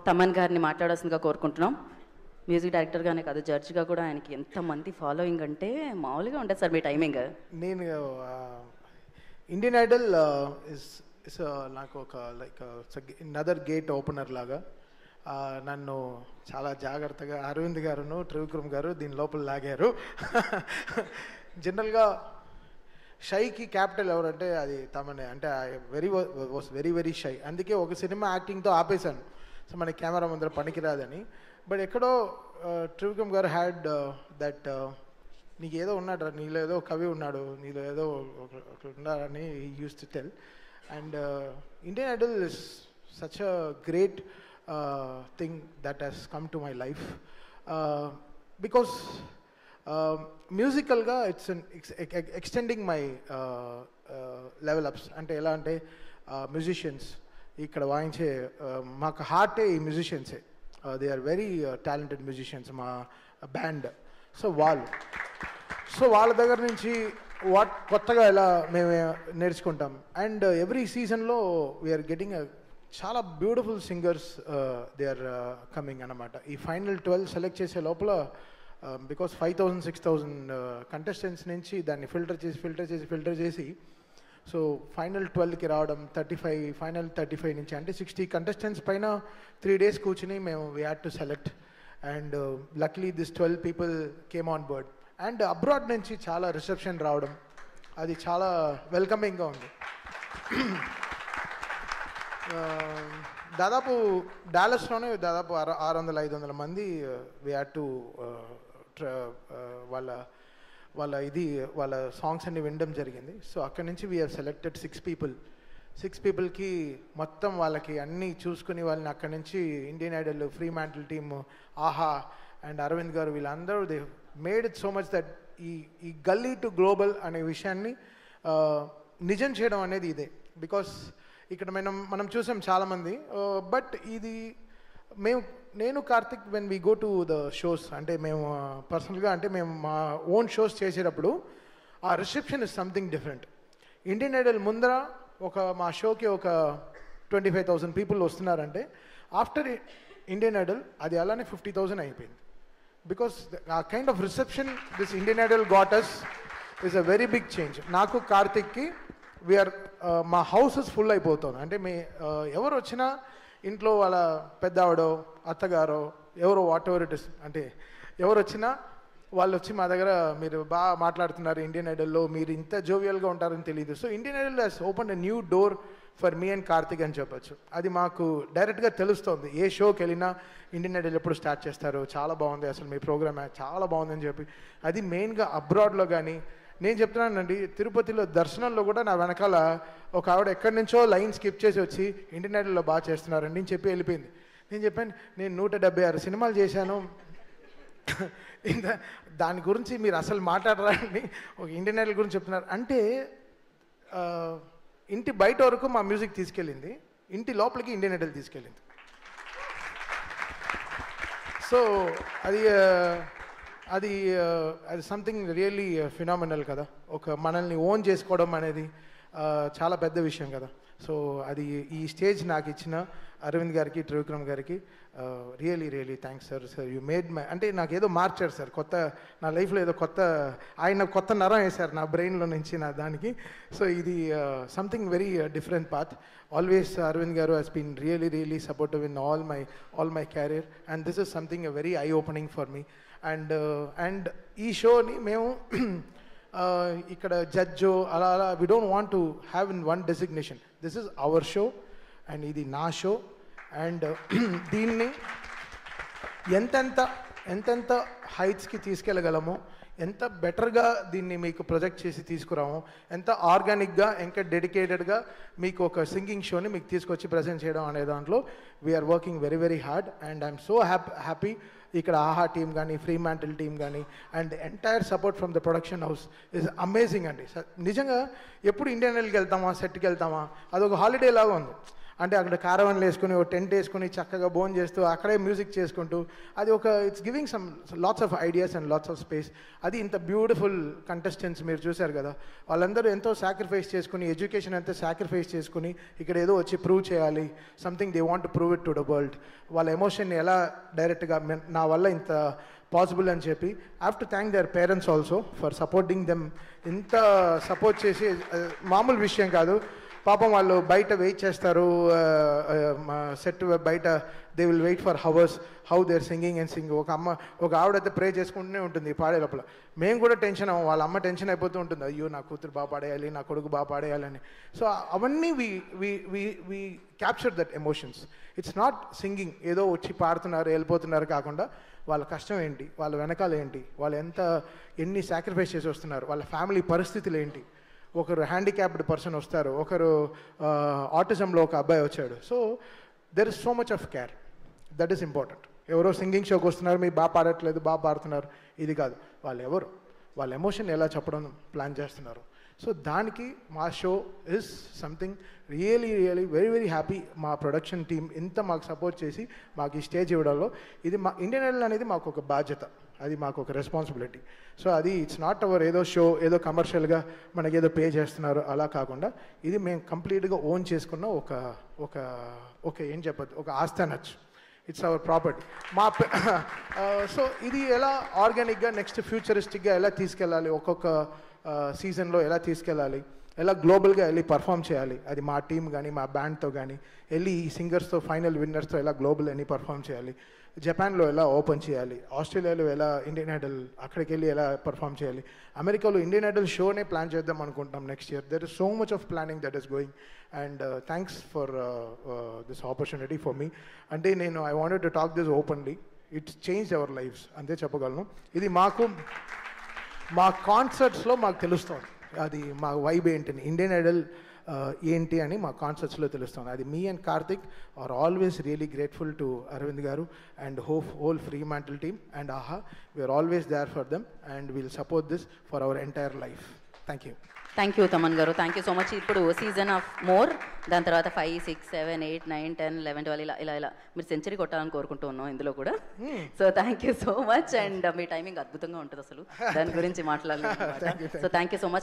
తమన్ గారిని మాట్లాడాల్సిందిగా కోరుకుంటున్నాం. మ్యూజిక్ డైరెక్టర్గానే కాదు, జడ్జ్గా కూడా ఆయనకి ఎంతమంది ఫాలోయింగ్ అంటే మామూలుగా ఉంటుంది సార్ మీ టైమింగ్. నేను ఇండియన్ ఐడల్ ఇస్ నాకు ఒక లైక్ నదర్ గేట్ ఓపెనర్ లాగా. నన్ను చాలా జాగ్రత్తగా అరవింద్ గారును త్రివిక్రమ్ గారు దీని లోపల లాగారు. జనరల్గా షైకి క్యాపిటల్ ఎవరంటే అది తమనే. అంటే వాస్ వెరీ వెరీ షై. అందుకే ఒక సినిమా యాక్టింగ్తో ఆపేశాను, సో మన కెమెరా ముందర పనికిరాదని. బట్ ఎక్కడో త్రివిక్రమ్ గారు హ్యాడ్ దట్ నీకు ఏదో ఉన్నాడు, నీలో ఏదో కవి ఉన్నాడు, నీలో ఏదో ఉన్నాడని use to tell. And Indian Idol is such a great thing that has come to my life because musicalga it's an extending my level ups. ante ela ante musicians ikkada vaayinche maaku heart e musicians they are very talented musicians ma band. so వాళ్ళ దగ్గర నుంచి కొత్తగా ఎలా మేము నేర్చుకుంటాం. And every సీజన్లో we are getting చాలా beautiful singers they are coming అన్నమాట. ఈ ఫైనల్ 12 సెలెక్ట్ చేసే లోపల బికాస్ 5,000-6,000 కంటెస్టెంట్స్ నుంచి దాన్ని ఫిల్టర్ చేసి సో ఫైనల్ 12కి రావడం, 35 ఫైనల్ 35 నుంచి అంటే 60 కంటెస్టెంట్స్ పైన 3 days కూర్చుని మేము we had to select. And లక్లీ this 12 people came on board. And abroad నుంచి చాలా రిసెప్షన్ రావడం, అది చాలా వెల్కమింగ్గా ఉంది. దాదాపు డాలస్లోనే దాదాపు 600-500 మంది వీ హ్యాడ్ టు వాళ్ళ సాంగ్స్ అన్ని వినడం జరిగింది. సో అక్కడి నుంచి వీ హ్యావ్ సెలెక్టెడ్ 6 peopleకి మొత్తం వాళ్ళకి అన్నీ చూసుకుని వాళ్ళని అక్కడి నుంచి Indian Idol, free mantle team, ఆహా అండ్ అరవింద్ గారు వీళ్ళందరూ they made it so much that ఈ గల్లీ టు గ్లోబల్ అనే విషయాన్ని నిజం చేయడం అనేది ఇదే. బికాస్ ఇక్కడ మనం చూసాం చాలామంది, బట్ ఇది నేను Karthik when we go to the shows, అంటే మేము పర్సనల్గా అంటే మేము మా ఓన్ షోస్ చేసేటప్పుడు ఆ reception is something different. Indian Idol ముందర మా షోకి ఒక 25,000 people వస్తున్నారంటే ఆఫ్టర్ ఇండియన్ ఐడల్ అది అలానే 50,000 అయిపోయింది. బికాస్ ఆ kind of reception this Indian Idol got us is a very big change. నాకు కార్తిక్కి వీఆర్ మా హౌసెస్ ఫుల్ అయిపోతుంది. అంటే ఎవరు వచ్చినా ఇంట్లో వాళ్ళ పెద్దావిడో అత్తగారో ఎవరో వాట్ ఎవర్ ఇట్ ఇస్, అంటే ఎవరు వచ్చినా వాళ్ళు వచ్చి మా దగ్గర మీరు బాగా మాట్లాడుతున్నారు ఇండియన్ ఐడల్లో, మీరు ఇంత జోవియల్గా ఉంటారని తెలియదు. So Indian Idol has open a new door for me and Karthik అని చెప్పచ్చు. అది మాకు డైరెక్ట్గా తెలుస్తుంది. ఏ షోకి వెళ్ళినా ఇండియన్ ఐడల్ ఎప్పుడు స్టార్ట్ చేస్తారు, చాలా బాగుంది అసలు మీ ప్రోగ్రామ్ చాలా బాగుందని చెప్పి. అది మెయిన్గా అబ్రాడ్లో కానీ నేను చెప్తున్నానండి, తిరుపతిలో దర్శనంలో కూడా నా వెనకాల ఒక ఆవిడ ఎక్కడి నుంచో లైన్ స్కిప్ చేసి వచ్చి ఇండియన్ ఐడల్లో బాగా చేస్తున్నారండి అని చెప్పి వెళ్ళిపోయింది. నేను చెప్పాను నేను 176 సినిమాలు చేశాను, దాని గురించి మీరు అసలు మాట్లాడరాండి, ఒక ఇండియన్ ఐడల్ గురించి చెప్తున్నారు అంటే. ఇంటి బయట వరకు మా మ్యూజిక్ తీసుకెళ్ళింది, ఇంటి లోపలికి ఇండియన్ ఐడల్ తీసుకెళ్ళింది. సో అది సంథింగ్ రియల్లీ ఫినామినల్ కదా. ఒక మనల్ని ఓన్ చేసుకోవడం అనేది చాలా పెద్ద విషయం కదా. సో అది ఈ స్టేజ్ నాకు ఇచ్చిన అరవింద్ గారికి, త్రివిక్రమ్ గారికి really thanks sir. You made my, అంటే నాకు ఏదో మార్చారు సార్, కొత్త నా లైఫ్లో ఏదో ఆయన కొత్త నరం వేశారు నా బ్రెయిన్లో నుంచి నా దానికి. సో ఇది something very different path. Always Aravind garu he's been really supportive in all my career and this is something very eye opening for me. And ఈ షోని మేము ఇక్కడ జడ్జో అలా we don't want to have in one designation. This is our show and ఇది నా show. And దీన్ని ఎంతెంత హైట్స్కి తీసుకెళ్ళగలమో, ఎంత బెటర్గా దీన్ని మీకు ప్రొజెక్ట్ చేసి తీసుకురాము, ఎంత ఆర్గానిక్గా ఇంకా డెడికేటెడ్గా మీకు ఒక సింగింగ్ షోని మీకు తీసుకొచ్చి ప్రజెంట్ చేయడం అనే దాంట్లో we are working very hard. And I'm so happy ఇక్కడ ఆహా టీమ్ కానీ, ఫ్రీ మ్యాంటిల్ టీమ్ కానీ and entire support from the production house is amazing అండి. నిజంగా ఎప్పుడు ఇండియన్ ఐడల్కి వెళ్తామా, సెట్కి వెళ్తామా, అదొక హాలిడే లాగా ఉంది. అంటే అక్కడ కారవన్లు వేసుకుని ఒక టెంట్ వేసుకుని చక్కగా భోజనం చేస్తూ అక్కడే మ్యూజిక్ చేసుకుంటూ అది ఒక it's giving some lots of ideas and lots of space. అది ఇంత బ్యూటిఫుల్ కంటెస్టెంట్స్ మీరు చూశారు కదా, వాళ్ళందరూ ఎంతో సాక్రిఫైస్ చేసుకుని ఎడ్యుకేషన్ అంతా సాక్రిఫైస్ చేసుకుని ఇక్కడ ఏదో వచ్చి ప్రూవ్ చేయాలి, something they want to prove it to the world. వాళ్ళ ఎమోషన్ని ఎలా డైరెక్ట్గా నా వల్ల ఇంత పాసిబుల్ అని చెప్పి I have to thank their parents also for supporting them. ఇంత సపోర్ట్ చేసి మామూలు విషయం కాదు. పాపం వాళ్ళు బయట వెయిట్ చేస్తారు, సెట్ బయట they will wait for hours how they are singing and sing. ఒక ఆవిడైతే ప్రే చేసుకుంటూనే ఉంటుంది పాడే లోపల. మేము కూడా టెన్షన్ అవ్వం, వాళ్ళ అమ్మ టెన్షన్ అయిపోతూ ఉంటుంది, అయ్యో నా కూతురు బాగా పాడేయాలి, నా కొడుకు బాగా పాడేయాలని. సో అవన్నీ we capture that emotions. It's not singing ఏదో వచ్చి పాడుతున్నారు వెళ్ళిపోతున్నారు కాకుండా వాళ్ళ కష్టం ఏంటి, వాళ్ళ వెనకాల ఏంటి, వాళ్ళు ఎన్ని సాక్రిఫైస్ చేసి వస్తున్నారు, వాళ్ళ ఫ్యామిలీ పరిస్థితులు ఏంటి. ఒకరు హ్యాండిక్యాప్డ్ పర్సన్ వస్తారు, ఒకరు ఆటిజంలో ఒక అబ్బాయి వచ్చాడు. So there is so much of care, that is important. ఎవరో సింగింగ్ షోకి వస్తున్నారు, మీరు బాగా పాడట్లేదు, బాగా పాడుతున్నారు, ఇది కాదు. వాళ్ళు ఎవరు, వాళ్ళ ఎమోషన్ ఎలా చెప్పడం ప్లాన్ చేస్తున్నారు. సో దానికి మా show is something really very very happy. మా ప్రొడక్షన్ టీం ఇంత మాకు సపోర్ట్ చేసి మాకు ఈ స్టేజ్ ఇవ్వడంలో ఇది మా ఇండియన్ ఐడల్ అనేది మాకు ఒక బాధ్యత, అది మాకు ఒక రెస్పాన్సిబిలిటీ. సో అది ఇట్స్ నాట్ అవర్ ఏదో షో ఏదో కమర్షియల్గా మనకి ఏదో పే చేస్తున్నారు అలా కాకుండా ఇది మేము కంప్లీట్గా ఓన్ చేసుకున్న ఒక ఒక ఒక ఏం చెప్పదు ఒక ఆస్తి అనొచ్చు. It's our property. సో ఇది ఎలా ఆర్గానిక్గా నెక్స్ట్ ఫ్యూచరిస్టిక్గా ఎలా తీసుకెళ్ళాలి, ఒక్కొక్క సీజన్లో ఎలా తీసుకెళ్ళాలి, ఎలా గ్లోబల్గా వెళ్ళి పర్ఫామ్ చేయాలి, అది మా టీం కానీ మా బ్యాండ్తో కానీ వెళ్ళి ఈ సింగర్స్తో ఫైనల్ విన్నర్స్తో ఎలా గ్లోబల్ అని పర్ఫామ్ చేయాలి, జపాన్లో ఎలా ఓపెన్ చేయాలి, ఆస్ట్రేలియాలో ఎలా ఇండియన్ ఐడల్ అక్కడికి వెళ్ళి ఎలా పర్ఫామ్ చేయాలి, అమెరికాలో ఇండియన్ ఐడల్ షోనే ప్లాన్ చేద్దాం అనుకుంటాం next year. There is so much of planning that is going and thanks for this opportunity for me. అంటే నేను I wanted to talk this openly. It's change our lives అంతే చెప్పగలను. ఇది మాకు మా కాన్సర్ట్స్లో మాకు తెలుస్తుంది అది మా వైబ్ ఏంటని, ఇండియన్ ఐడల్ ఏంటి అని మా కాన్సర్ట్స్లో తెలుస్తుంది. అది మీ and Karthik are always really grateful to Aravind garu and whole Fremantle team and Aha. We are always there for them and will support this for our entire life. Thank you. Thank you Thaman garu, thank you so much. ఇప్పుడు season of more, దాని తర్వాత 5, 6, 7, 8, 9, 10, 11, 12 ఇలా మీరు century కొట్టాలని కోరుకుంటూ ఉన్నాం ఇందులో కూడా. So thank you so much and me timing అద్భుతంగా ఉంటుంది అసలు, దాని గురించి మాట్లాడాలి. So thank you so much.